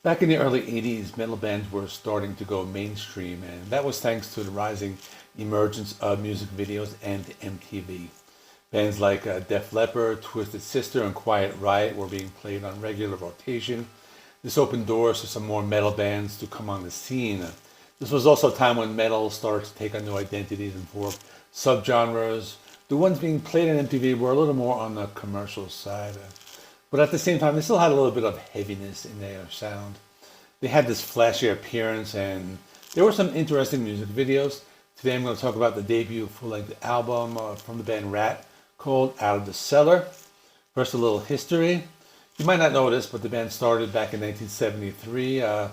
Back in the early 80s, metal bands were starting to go mainstream, and that was thanks to the rising emergence of music videos and MTV. Bands like Def Leppard, Twisted Sister, and Quiet Riot were being played on regular rotation. This opened doors for some more metal bands to come on the scene. This was also a time when metal started to take on new identities and form subgenres. The ones being played on MTV were a little more on the commercial side. But at the same time, they still had a little bit of heaviness in their sound. They had this flashy appearance, and there were some interesting music videos. Today I'm going to talk about the debut full-length album from the band Ratt called Out of the Cellar. First, a little history. You might not know this, but the band started back in 1973. The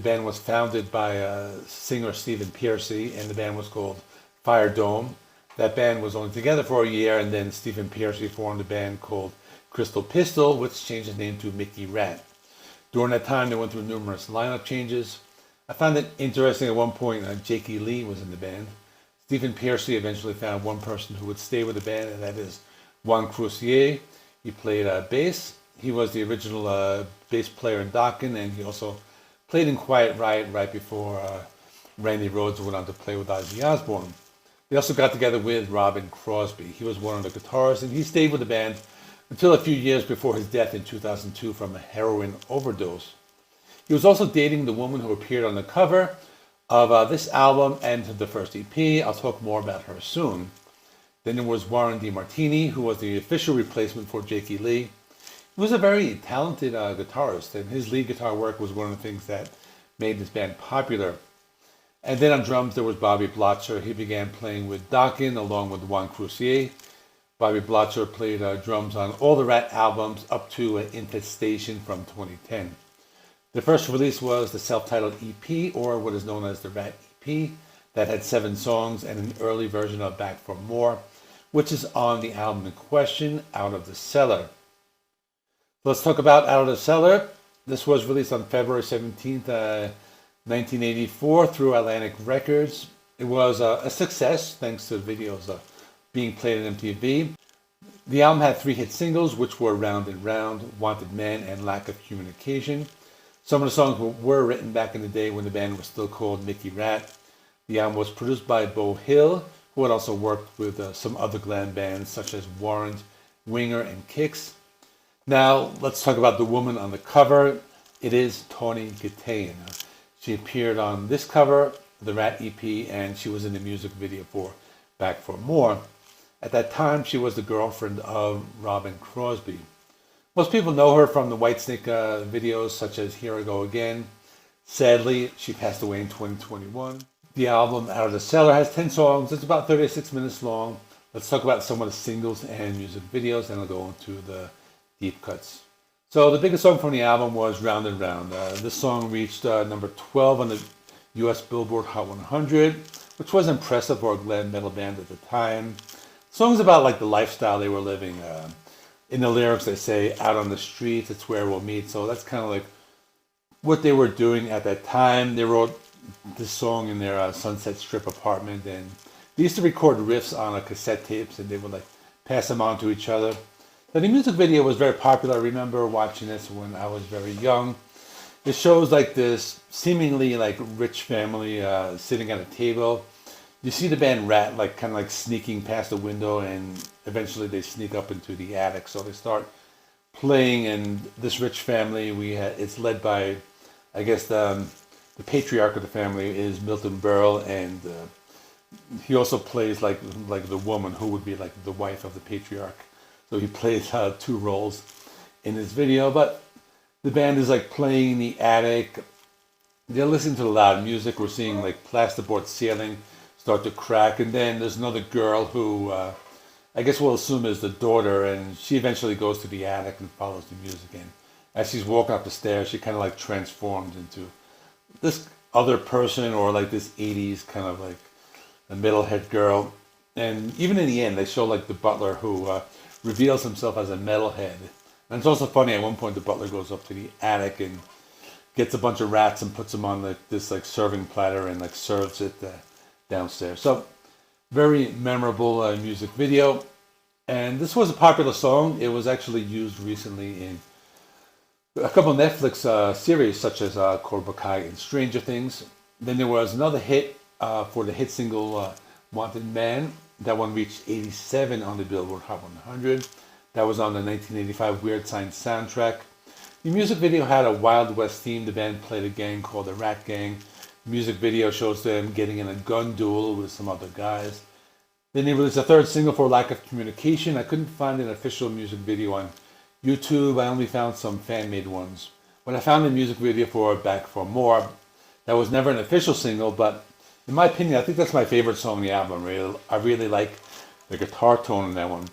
band was founded by singer Stephen Pearcy, and the band was called Fire Dome. That band was only together for a year, and then Stephen Pearcy formed a band called Crystal Pistol, which changed its name to Mickey Ratt. During that time, they went through numerous lineup changes. I found it interesting at one point, Jakey Lee was in the band. Stephen Pearcy eventually found one person who would stay with the band, and that is Juan Crucier. He played bass. He was the original bass player in Dokken, and he also played in Quiet Riot right before Randy Rhoads went on to play with Ozzy Osbourne. They also got together with Robin Crosby. He was one of the guitarists, and he stayed with the band until a few years before his death in 2002 from a heroin overdose. He was also dating the woman who appeared on the cover of this album and the first EP. I'll talk more about her soon. Then there was Warren DeMartini, who was the official replacement for Jakey Lee. He was a very talented guitarist, and his lead guitar work was one of the things that made this band popular. And then on drums, there was Bobby Blotzer. He began playing with Dokken along with Juan Crucier. Bobby Blotzer played drums on all the Ratt albums up to Infestation from 2010. The first release was the self-titled EP, or what is known as the Ratt EP, that had 7 songs and an early version of Back for More, which is on the album in question, Out of the Cellar. Let's talk about Out of the Cellar. This was released on February 17th, 1984 through Atlantic Records. It was a success thanks to videos being played on MTV. The album had 3 hit singles, which were Round and Round, Wanted Man, and Lack of Communication. Some of the songs were written back in the day when the band was still called Mickey Ratt. The album was produced by Beau Hill, who had also worked with some other glam bands such as Warrant, Winger, and Kix. Now, let's talk about the woman on the cover. It is Tawny Kitaen. She appeared on this cover, the Ratt EP, and she was in the music video for Back for More. At that time, she was the girlfriend of Robin Crosby. Most people know her from the Whitesnake videos such as Here I Go Again. Sadly, she passed away in 2021. The album Out of the Cellar has 10 songs. It's about 36 minutes long. Let's talk about some of the singles and music videos, and I'll go into the deep cuts. So the biggest song from the album was Round and Round. This song reached number 12 on the US Billboard Hot 100, which was impressive for a glam metal band at the time. The song's about like the lifestyle they were living. In the lyrics they say, out on the streets, it's where we'll meet. So that's kind of like what they were doing at that time. They wrote this song in their Sunset Strip apartment, and they used to record riffs on cassette tapes, and they would like pass them on to each other. But the music video was very popular. I remember watching this when I was very young. It shows like this seemingly like rich family sitting at a table. You see the band Ratt like kind of like sneaking past the window, and eventually they sneak up into the attic. So they start playing, and this rich family it's led by, I guess the patriarch of the family is Milton Berle, and he also plays like the woman who would be like the wife of the patriarch. So he plays 2 roles in this video. But the band is like playing in the attic. They're listening to the loud music. We're seeing like plasterboard ceiling start to crack, and then there's another girl who I guess we'll assume is the daughter, and she eventually goes to the attic and follows the music. And as she's walking up the stairs, she kind of like transforms into this other person, or like this 80s kind of like a metalhead girl. And even in the end, they show like the butler who reveals himself as a metalhead. And it's also funny, at one point the butler goes up to the attic and gets a bunch of rats and puts them on this like serving platter and like serves it downstairs. So very memorable music video. And this was a popular song. It was actually used recently in A couple of Netflix series such as Cobra Kai and Stranger Things. Then there was another hit for the hit single Wanted Man. That one reached 87 on the Billboard Hot 100. That was on the 1985 Weird Science soundtrack. The music video had a Wild West theme. The band played a gang called the Ratt Gang. The music video shows them getting in a gun duel with some other guys. Then they released a third single for lack of communication. I couldn't find an official music video on YouTube. I only found some fan-made ones. When I found the music video for Back for More, that was never an official single, but in my opinion, I think that's my favorite song on the album. I really like the guitar tone in that one.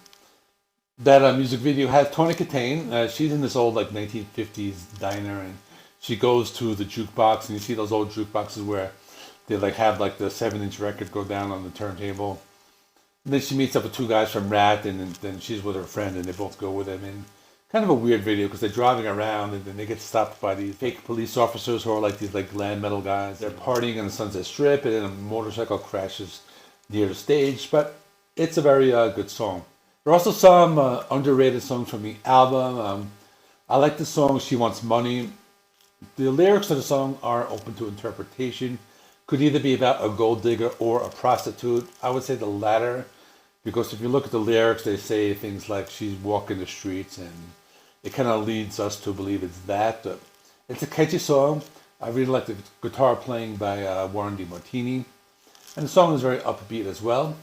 That music video has Tony Katane. She's in this old like 1950s diner, and she goes to the jukebox, and you see those old jukeboxes where they like have like the 7-inch record go down on the turntable. And then she meets up with two guys from Ratt, and then she's with her friend, and they both go with him. And kind of a weird video because they're driving around, and then they get stopped by these fake police officers who are like these like glam metal guys. They're partying on the Sunset Strip, and then a motorcycle crashes near the stage. But it's a very good song. There are also some underrated songs from the album. I like the song She Wants Money. The lyrics of the song are open to interpretation. Could either be about a gold digger or a prostitute. I would say the latter, because if you look at the lyrics, they say things like she's walking the streets, and it kind of leads us to believe it's that. But it's a catchy song. I really like the guitar playing by Warren DeMartini. And the song is very upbeat as well.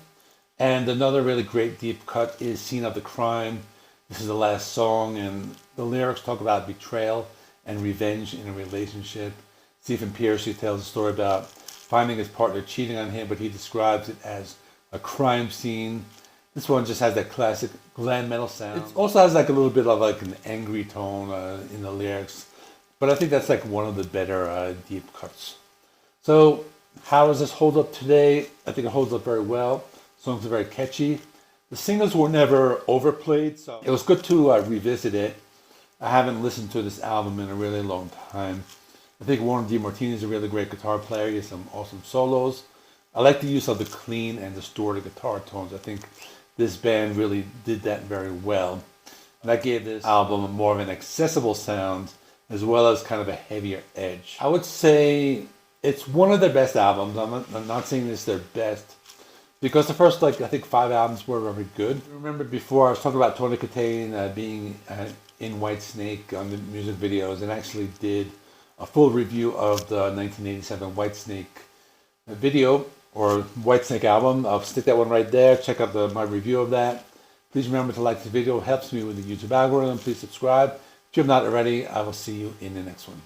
And another really great deep cut is Scene of the Crime. This is the last song, and the lyrics talk about betrayal and revenge in a relationship. Stephen Pearcy tells a story about finding his partner cheating on him, but he describes it as a crime scene. This one just has that classic glam metal sound. It also has like a little bit of like an angry tone in the lyrics, but I think that's like one of the better deep cuts. So how does this hold up today? I think it holds up very well. Songs are very catchy. The singles were never overplayed, so it was good to revisit it. I haven't listened to this album in a really long time. I think Warren DeMartini is a really great guitar player. He has some awesome solos. I like the use of the clean and distorted guitar tones. I think this band really did that very well. And that gave this album more of an accessible sound as well as kind of a heavier edge. I would say it's one of their best albums. I'm not saying it's their best, because the first, like, I think 5 albums were very good. Remember before I was talking about Tony Katane being in Whitesnake on the music videos, and actually did a full review of the 1987 Whitesnake video, or Whitesnake album. I'll stick that one right there. Check out my review of that. Please remember to like the video. It helps me with the YouTube algorithm. Please subscribe. If you have not already, I will see you in the next one.